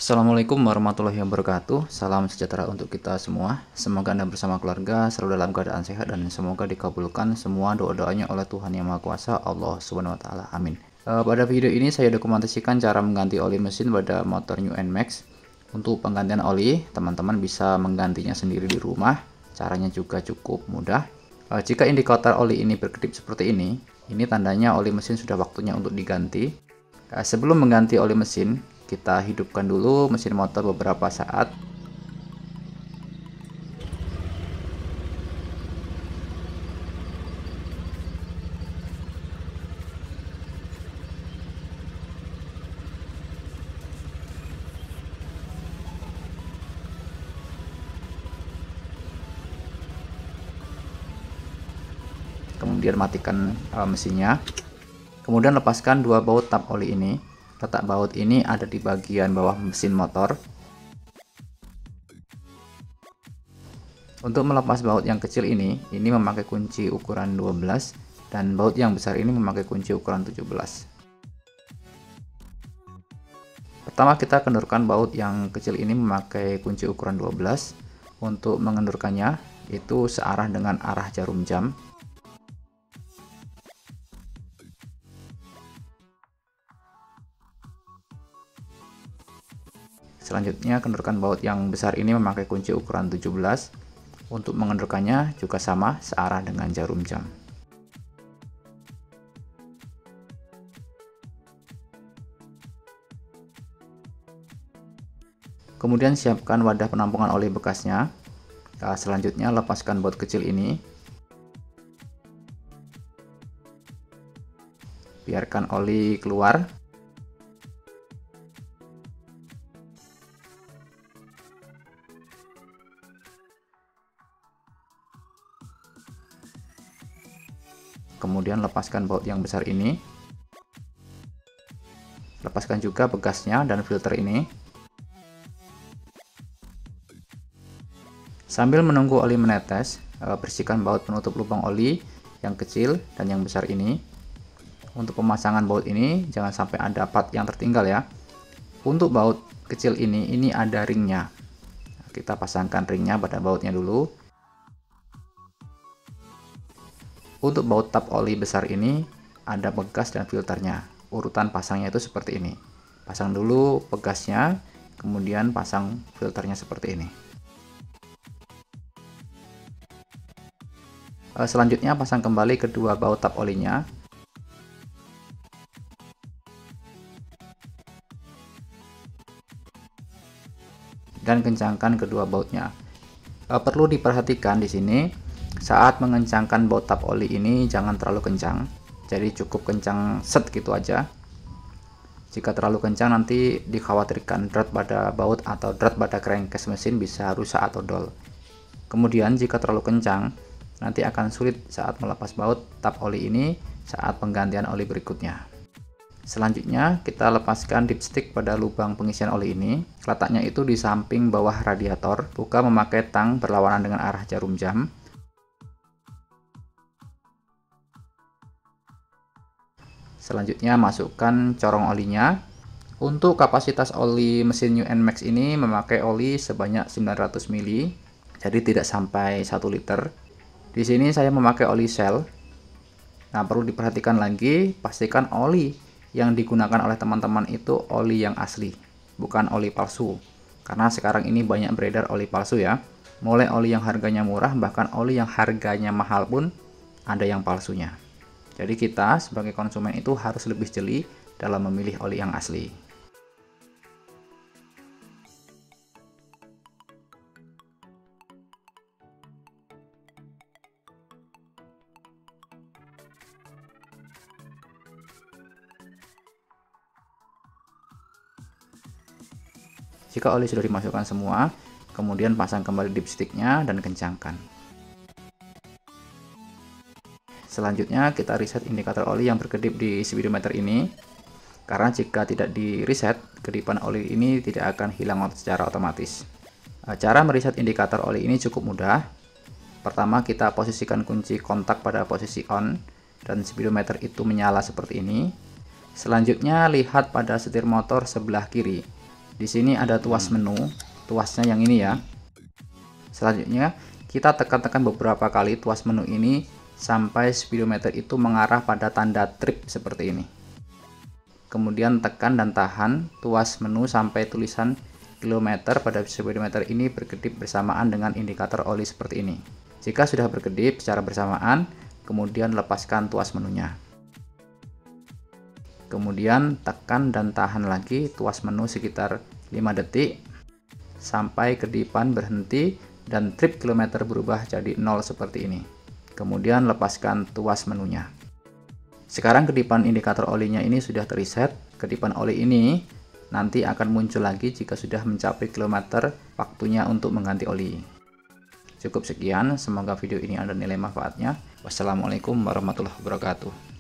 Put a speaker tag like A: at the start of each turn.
A: Assalamualaikum warahmatullahi wabarakatuh. Salam sejahtera untuk kita semua. Semoga Anda bersama keluarga selalu dalam keadaan sehat dan semoga dikabulkan semua doa-doanya oleh Tuhan Yang Maha Kuasa, Allah Subhanahu wa taala. Amin. Pada video ini saya dokumentasikan cara mengganti oli mesin pada motor New NMAX. Untuk penggantian oli, teman-teman bisa menggantinya sendiri di rumah. Caranya juga cukup mudah. Jika indikator oli ini berkedip seperti ini tandanya oli mesin sudah waktunya untuk diganti. Sebelum mengganti oli mesin, kita hidupkan dulu mesin motor beberapa saat. Kemudian matikan mesinnya. Kemudian lepaskan dua baut tap oli ini. Letak baut ini ada di bagian bawah mesin motor. Untuk melepas baut yang kecil ini memakai kunci ukuran 12 dan baut yang besar ini memakai kunci ukuran 17. Pertama kita kendorkan baut yang kecil ini memakai kunci ukuran 12. Untuk mengendurkannya itu searah dengan arah jarum jam. Selanjutnya kendorkan baut yang besar ini memakai kunci ukuran 17. Untuk mengendorkannya juga sama, searah dengan jarum jam. Kemudian siapkan wadah penampungan oli bekasnya. Selanjutnya lepaskan baut kecil ini. Biarkan oli keluar. Kemudian lepaskan baut yang besar ini. Lepaskan juga bekasnya dan filter ini. Sambil menunggu oli menetes, bersihkan baut penutup lubang oli yang kecil dan yang besar ini. Untuk pemasangan baut ini jangan sampai ada part yang tertinggal ya. Untuk baut kecil ini ada ringnya. Kita pasangkan ringnya pada bautnya dulu. Untuk baut tap oli besar ini ada bekas dan filternya. Urutan pasangnya itu seperti ini. Pasang dulu bekasnya, kemudian pasang filternya seperti ini. Selanjutnya pasang kembali kedua baut tap olinya. Dan kencangkan kedua bautnya. Perlu diperhatikan di sini. Saat mengencangkan baut tap oli ini jangan terlalu kencang, jadi cukup kencang set gitu aja. Jika terlalu kencang nanti dikhawatirkan drat pada baut atau drat pada crankcase mesin bisa rusak atau dol. Kemudian jika terlalu kencang nanti akan sulit saat melepas baut tap oli ini saat penggantian oli berikutnya. Selanjutnya kita lepaskan dipstick pada lubang pengisian oli ini. Letaknya itu di samping bawah radiator, buka memakai tang berlawanan dengan arah jarum jam. Selanjutnya masukkan corong olinya. Untuk kapasitas oli mesin New NMAX ini memakai oli sebanyak 900 ml, jadi tidak sampai 1 liter. Di sini saya memakai oli Shell. Nah, perlu diperhatikan lagi, pastikan oli yang digunakan oleh teman-teman itu oli yang asli, bukan oli palsu. Karena sekarang ini banyak beredar oli palsu ya. Mulai oli yang harganya murah, bahkan oli yang harganya mahal pun ada yang palsunya. Jadi kita sebagai konsumen itu harus lebih jeli dalam memilih oli yang asli. Jika oli sudah dimasukkan semua, kemudian pasang kembali dipsticknya dan kencangkan. Selanjutnya kita reset indikator oli yang berkedip di speedometer ini. Karena jika tidak di reset, kedipan oli ini tidak akan hilang secara otomatis. Cara mereset indikator oli ini cukup mudah. Pertama kita posisikan kunci kontak pada posisi on dan speedometer itu menyala seperti ini. Selanjutnya lihat pada setir motor sebelah kiri. Di sini ada tuas menu, tuasnya yang ini ya. Selanjutnya kita tekan-tekan beberapa kali tuas menu ini sampai speedometer itu mengarah pada tanda trip seperti ini. Kemudian tekan dan tahan tuas menu sampai tulisan kilometer pada speedometer ini berkedip bersamaan dengan indikator oli seperti ini. Jika sudah berkedip secara bersamaan, kemudian lepaskan tuas menunya. Kemudian tekan dan tahan lagi tuas menu sekitar 5 detik sampai kedipan berhenti dan trip kilometer berubah jadi 0 seperti ini. Kemudian lepaskan tuas menunya. Sekarang kedipan indikator olinya ini sudah terreset. Kedipan oli ini nanti akan muncul lagi jika sudah mencapai kilometer waktunya untuk mengganti oli. Cukup sekian, semoga video ini ada nilai manfaatnya. Wassalamualaikum warahmatullahi wabarakatuh.